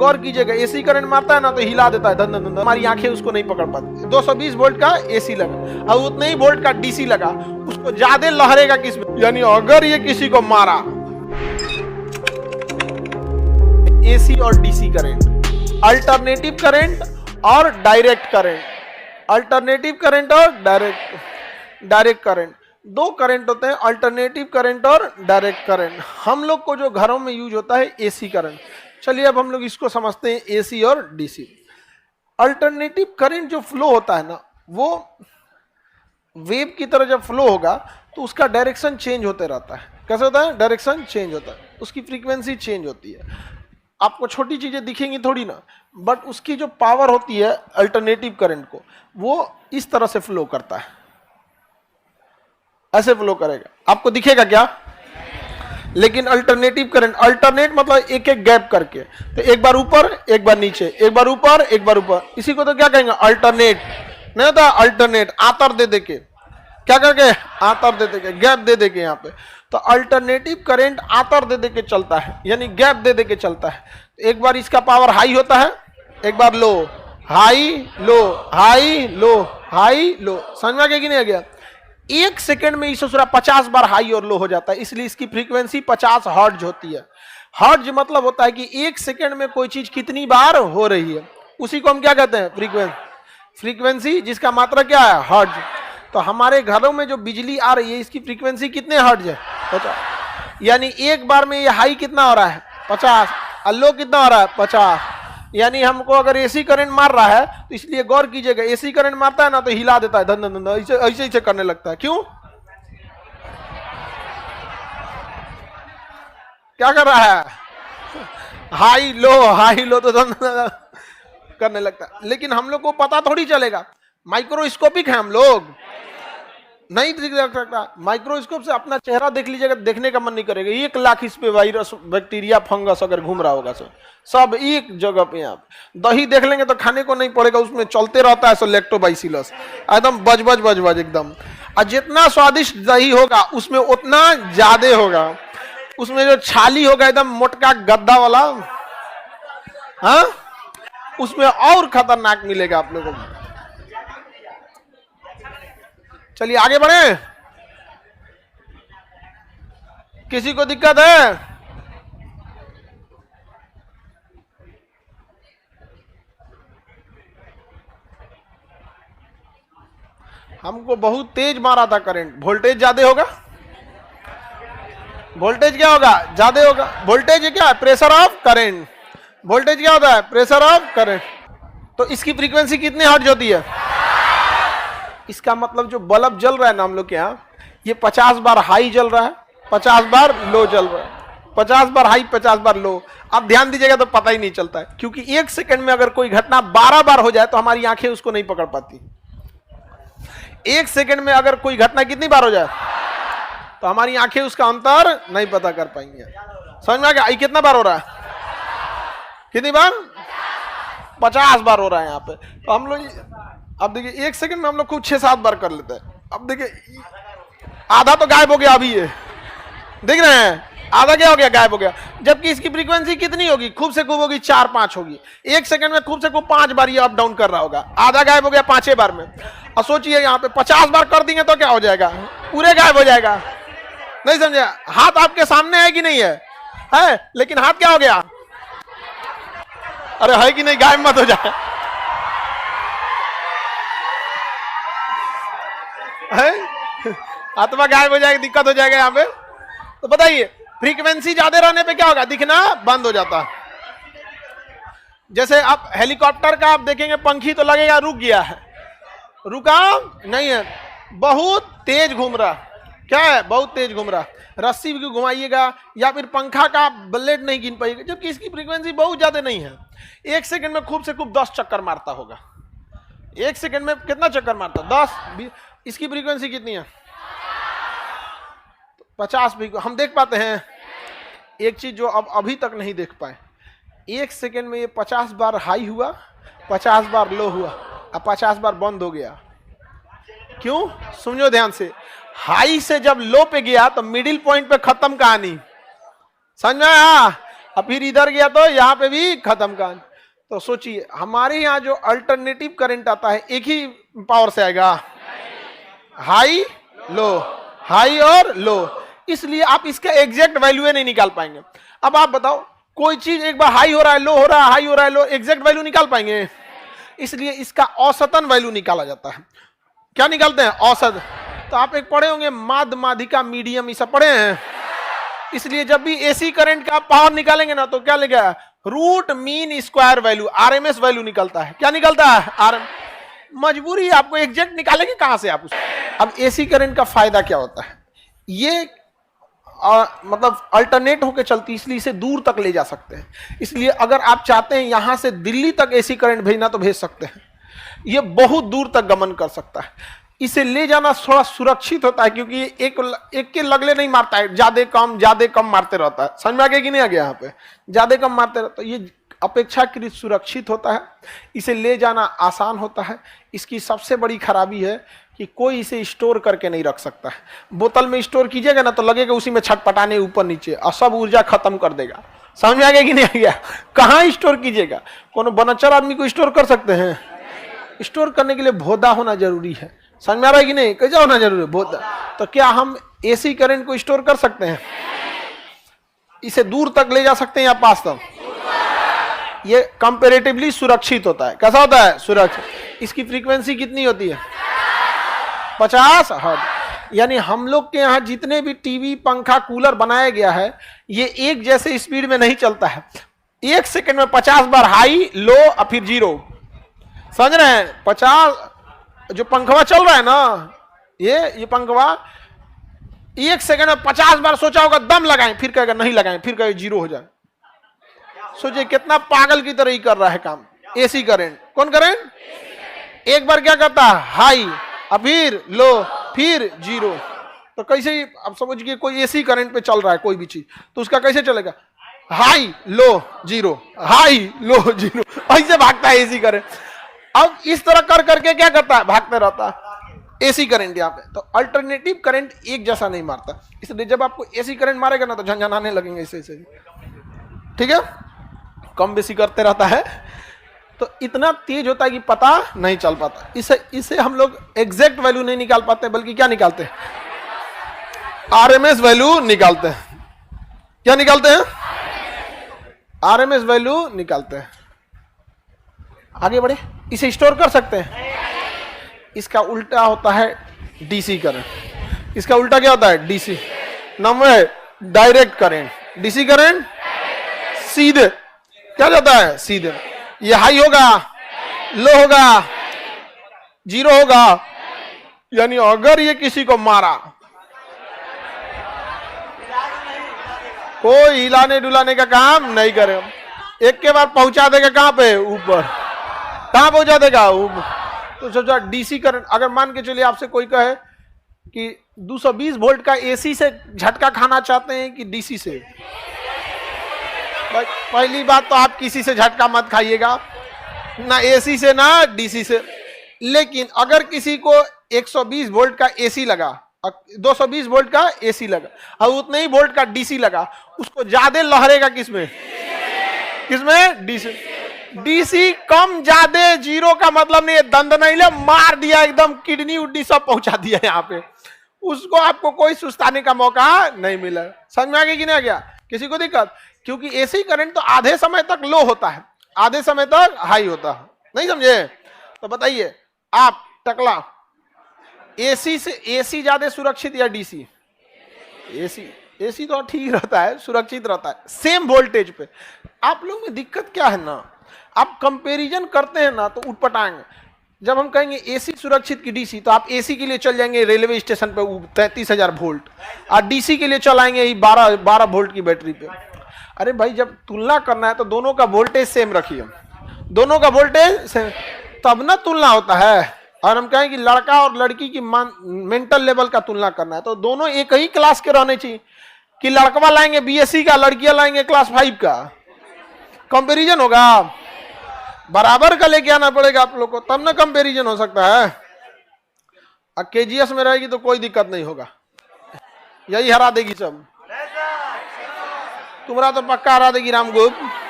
गौर कीजिएगा, AC current मारता है ना तो हिला देता है, धन धन धन, हमारी आंखें उसको नहीं पकड़ पाती। 220 वोल्ट का एसी लगा और उतने ही वोल्ट का डीसी लगा, उसको ज्यादा लहरेगा किसमें, यानी अगर ये किसी को मारा, एसी और डीसी करंट, अल्टरनेटिव करंट और डायरेक्ट करंट, अल्टरनेटिव करंट और डायरेक्ट करंट, दो करंट होते हैं, अल्टरनेटिव करंट और डायरेक्ट करंट। हम लोग को जो घरों में यूज होता है एसी करंट। चलिए अब हम लोग इसको समझते हैं, एसी और डीसी। अल्टरनेटिव करंट जो फ्लो होता है ना, वो वेव की तरह जब फ्लो होगा तो उसका डायरेक्शन चेंज होते रहता है। कैसे होता है? डायरेक्शन चेंज होता है, उसकी फ्रीक्वेंसी चेंज होती है। आपको छोटी चीजें दिखेंगी थोड़ी ना, बट उसकी जो पावर होती है अल्टरनेटिव करंट को, वो इस तरह से फ्लो करता है, ऐसे फ्लो करेगा, आपको दिखेगा क्या? लेकिन अल्टरनेटिव करंट, अल्टरनेट मतलब एक एक गैप करके, तो एक बार ऊपर एक बार नीचे, एक बार ऊपर एक बार ऊपर, इसी को तो क्या कहेंगे? अल्टरनेट। नहीं होता अल्टरनेट, आतर दे दे के, क्या करके? आतर दे दे के, गैप दे दे के। यहाँ पे तो अल्टरनेटिव करंट आतर दे दे के चलता है, यानी गैप दे दे के चलता है। एक बार इसका पावर हाई होता है, एक बार low, high low, high low, high low. समझ में आ गया कि नहीं आ गया? एक सेकंड में इसे 50 बार हाई और लो हो जाता है, इसलिए इसकी फ्रीक्वेंसी 50 हर्ट्ज होती है। हर्ट्ज मतलब होता है कि एक सेकंड में कोई चीज कितनी बार हो रही है, उसी को हम क्या कहते हैं? फ्रीक्वेंसी, जिसका मात्रा क्या है? हर्ट्ज। तो हमारे घरों में जो बिजली आ रही है, इसकी फ्रीक्वेंसी कितने हर्ट्ज है? 50। यानी एक बार में ये हाई कितना हो रहा है? 50, और लो कितना हो रहा है? 50। यानी हमको अगर एसी करंट मार रहा है तो इसलिए गौर कीजिएगा, एसी करंट मारता है ना तो हिला देता है, धन धन धन, ऐसे ऐसे करने लगता है। क्यों? क्या कर रहा है? हाई लो तो धन धन करने लगता है। लेकिन हम लोग को पता थोड़ी चलेगा, माइक्रोस्कोपिक है हम लोग, नहीं देख सकता। माइक्रोस्कोप से अपना चेहरा देख लीजिएगा, देखने का मन नहीं करेगा। 1 लाख इस पे वायरस, बैक्टीरिया, फंगस अगर घूम रहा होगा सब एक जगह पे। आप दही देख लेंगे तो खाने को नहीं पड़ेगा, उसमें चलते रहता है सो लैक्टोबाइसिलस, एकदम बज एकदम। और जितना स्वादिष्ट दही होगा उसमें उतना ज्यादा होगा, उसमें जो छाली होगा एकदम मोटका गद्दा वाला, हाँ, उसमें और खतरनाक मिलेगा आप लोगों को। चलिए आगे बढ़े। किसी को दिक्कत है? हमको बहुत तेज मारा था करंट, वोल्टेज ज्यादा होगा। वोल्टेज क्या होगा? ज्यादा होगा। वोल्टेज क्या है? Pressure of current. वोल्टेज क्या होता है? Pressure of current. तो इसकी फ्रीक्वेंसी कितनी हर्ट्ज होती है? इसका मतलब जो बल्ब जल रहा है ना हम लोग के यहाँ, ये 50 बार हाई जल रहा है, 50 बार लो जल रहा है, 50 बार हाई 50 बार लो। आप ध्यान दीजिएगा तो पता ही नहीं चलता है, क्योंकि एक सेकंड में अगर कोई घटना 12 बार हो जाए तो हमारी आंखें उसको नहीं पकड़ पाती। एक सेकंड में अगर कोई घटना कितनी बार हो जाए तो हमारी आंखें उसका अंतर नहीं पता कर पाएंगे। समझ में आ गया? कितना बार हो रहा है? कितनी बार? 50 बार हो रहा है यहाँ पे। तो हम लोग अब देखिए, एक सेकंड में हम लोग खूब 6-7 बार कर लेते हैं। अब देखिए आधा तो गायब हो गया अभी, ये देख रहे हैं, आधा क्या हो गया? गायब हो गया। जबकि इसकी फ्रीक्वेंसी कितनी होगी? खूब से खूब होगी 4-5 होगी। एक सेकंड में खूब से खूब 5 बार ये अप डाउन कर रहा होगा, आधा गायब हो गया 5 बार में। और सोचिए यहाँ पे 50 बार कर देंगे तो क्या हो जाएगा? पूरे गायब हो जाएगा। नहीं समझे? हाथ आपके सामने है कि नहीं है? लेकिन हाथ क्या हो गया? अरे है कि नहीं? गायब मत हो जाए। आत्मा गायब हो जाएगी, दिक्कत हो जाएगा यहाँ पे। तो बताइए, फ्रीक्वेंसी ज्यादा रहने पे क्या होगा? दिखना बंद हो जाता। जैसे आप हेलीकॉप्टर का आप देखेंगे, पंखी तो लगेगा रुक गया है, रुका नहीं है, बहुत तेज घूम रहा। क्या है? बहुत तेज घूम रहा। रस्सी भी घुमाइएगा या फिर पंखा का ब्लेड नहीं गिन पाइएगा, जबकि इसकी फ्रीक्वेंसी बहुत ज्यादा नहीं है। एक सेकंड में खूब से खूब 10 चक्कर मारता होगा। एक सेकंड में कितना चक्कर मारता? 10-20। इसकी फ्रीक्वेंसी कितनी है? 50 भी हम देख पाते हैं। एक चीज जो अब अभी तक नहीं देख पाए, एक सेकंड में ये 50 बार हाई हुआ, 50 बार लो हुआ और 50 बार बंद हो गया। क्यों? सुनियो ध्यान से। हाई से जब लो पे गया तो मिडिल पॉइंट पे खत्म कहानी। समझ में आया? अब फिर इधर गया तो यहाँ पे भी खत्म का। तो सोचिए हमारे यहाँ जो अल्टरनेटिव करंट आता है एक ही पावर से आएगा, हाई लो, हाई और लो, इसलिए आप इसका एग्जैक्ट वैल्यू नहीं निकाल पाएंगे। अब आप बताओ कोई चीज एक बार हाई हो रहा है, लो हो रहा है, हाई हो रहा है, लो, एग्जैक्ट वैल्यू निकाल पाएंगे? इसलिए इसका औसतन वैल्यू निकाला जाता है। क्या निकालते हैं? औसत। तो आप एक पढ़े होंगे माध, माधिका, मीडियम, ये सब पढ़े हैं। इसलिए जब भी एसी करंट का पावर निकालेंगे ना तो क्या लिखा है? Root mean square value, RMS value निकलता है। क्या निकलता है? आरएम। मजबूरी आपको एग्जैक्ट निकालेंगे कहां से आप उसको? अब एसी करंट का फायदा क्या होता है? ये मतलब अल्टरनेट होकर चलती, इसलिए इसे दूर तक ले जा सकते हैं। इसलिए अगर आप चाहते हैं यहां से दिल्ली तक एसी करंट भेजना तो भेज सकते हैं। ये बहुत दूर तक गमन कर सकता है। इसे ले जाना थोड़ा सुरक्षित होता है क्योंकि एक के लगले नहीं मारता है, ज्यादा कम मारते रहता है। समझ में आ गया कि नहीं आ गया? यहाँ पे ज्यादा कम मारते रहता है, ये अपेक्षाकृत सुरक्षित होता है, इसे ले जाना आसान होता है। इसकी सबसे बड़ी खराबी है कि कोई इसे स्टोर करके नहीं रख सकता है। बोतल में स्टोर कीजिएगा ना तो लगेगा उसी में छटपटाने ऊपर नीचे और सब ऊर्जा खत्म कर देगा। समझ में आ गया कि नहीं आ गया? कहाँ स्टोर कीजिएगा? कोनो बनच्चर आदमी को स्टोर कर सकते हैं? स्टोर करने के लिए भोदा होना जरूरी है। समझ में आ रहा है कि नहीं? कैसा होना जरूरी है? भोदा। तो क्या हम एसी करंट को स्टोर कर सकते हैं? इसे दूर तक ले जा सकते हैं या पास तक? ये कंपैरेटिवली सुरक्षित होता है। कैसा होता है? सुरक्षित। इसकी फ्रीक्वेंसी कितनी होती है? 50 हर्ट्ज। यानी हम लोग के यहाँ जितने भी टीवी, पंखा, कूलर बनाया गया है ये एक जैसे स्पीड में नहीं चलता है। 1 सेकंड में 50 बार हाई, लो और फिर जीरो। समझ रहे हैं? 50 जो पंखवा चल रहा है ना, ये पंखवा 1 सेकंड में 50 बार सोचा होगा दम लगाएं, फिर कहेगा नहीं लगाएं, फिर कहेगा जीरो हो जाए। सोचिए कितना पागल की तरह ही कर रहा है काम एसी करंट। कौन करंट? एक बार क्या करता है? हाई, अब फिर लो, फिर जीरो। तो कैसे? अब समझिए कोई एसी करंट पे चल रहा है कोई भी चीज, तो उसका कैसे चलेगा? हाई, लो, जीरो, हाई, लो, जीरो, ऐसे भागता है एसी करंट। अब इस तरह कर करके क्या करता है? भागते रहता है एसी करंट यहाँ पे। तो अल्टरनेटिव करंट एक जैसा नहीं मारता, इसलिए जब आपको एसी करंट मारेगा ना तो झंझनाने लगेंगे ऐसे ऐसे। ठीक है? कम बेसी करते रहता है तो इतना तेज होता है कि पता नहीं चल पाता। इसे हम लोग एग्जैक्ट वैल्यू नहीं निकाल पाते, बल्कि क्या निकालते हैं? आरएमएस वैल्यू निकालते हैं। क्या निकालते हैं? आरएमएस वैल्यू निकालते हैं। आगे बढ़े। इसे स्टोर कर सकते हैं? इसका उल्टा होता है डीसी करंट। इसका उल्टा क्या होता है? DC. Number direct current. DC current सीधे क्या जाता है? सीधे। ये हाई होगा, लो होगा, जीरो होगा। यानी अगर ये किसी को मारा, कोई हिलाने डुलाने का काम नहीं करे, एक के बार पहुंचा देगा कहां पे? ऊपर। कहां पहुंचा देगा? ऊपर। तो सोचा डीसी करंट। अगर मान के चलिए आपसे कोई कहे कि 220 वोल्ट का एसी से झटका खाना चाहते हैं कि डीसी से, पहली बात तो आप किसी से झटका मत खाइएगा, ना एसी से ना डीसी से। लेकिन अगर किसी को 120 वोल्ट का एसी लगा, 220 वोल्ट का एसी लगा और उतने ही वोल्ट का डीसी लगा, उसको ज्यादा लहरेगा किसमें? किसमें? डीसी। डीसी कम ज्यादा जीरो का मतलब नहीं है, दंड नहीं ले, मार दिया एकदम, किडनी उड्डी सब पहुंचा दिया यहाँ पे, उसको आपको कोई सुस्ताने का मौका नहीं मिला। समझ में आ गया कि नहीं आ गया? किसी को दिक्कत? क्योंकि एसी करंट तो आधे समय तक लो होता है, आधे समय तक हाई होता है। नहीं समझे? तो बताइए आप टकला, एसी से एसी ज्यादा सुरक्षित या डीसी? एसी तो ठीक रहता है, सुरक्षित रहता है सेम वोल्टेज पे। आप लोग में दिक्कत क्या है ना, आप कंपैरिजन करते हैं ना तो उठपटाएंगे। जब हम कहेंगे एसी सुरक्षित की डीसी, तो आप एसी के लिए चल जाएंगे रेलवे स्टेशन पे 33,000 वोल्ट, और डीसी के लिए चलाएंगे 12 वोल्ट की बैटरी पे। अरे भाई जब तुलना करना है तो दोनों का वोल्टेज सेम रखिए, दोनों का वोल्टेज सेम, तब ना तुलना होता है। और हम कहें कि लड़का और लड़की की मेंटल लेवल का तुलना करना है तो दोनों एक ही क्लास के रहने चाहिए, कि लड़का लाएंगे बीएससी का, लड़कियां लाएंगे क्लास 5 का, कंपैरिजन होगा? बराबर का लेके आना पड़ेगा आप लोग को, तब ना कंपैरिजन हो सकता है। अब केजीएस में रहेगी तो कोई दिक्कत नहीं होगा, यही हरा देगी सब। तुम्हारा तो पक्का हरा देगी रामगुप्त।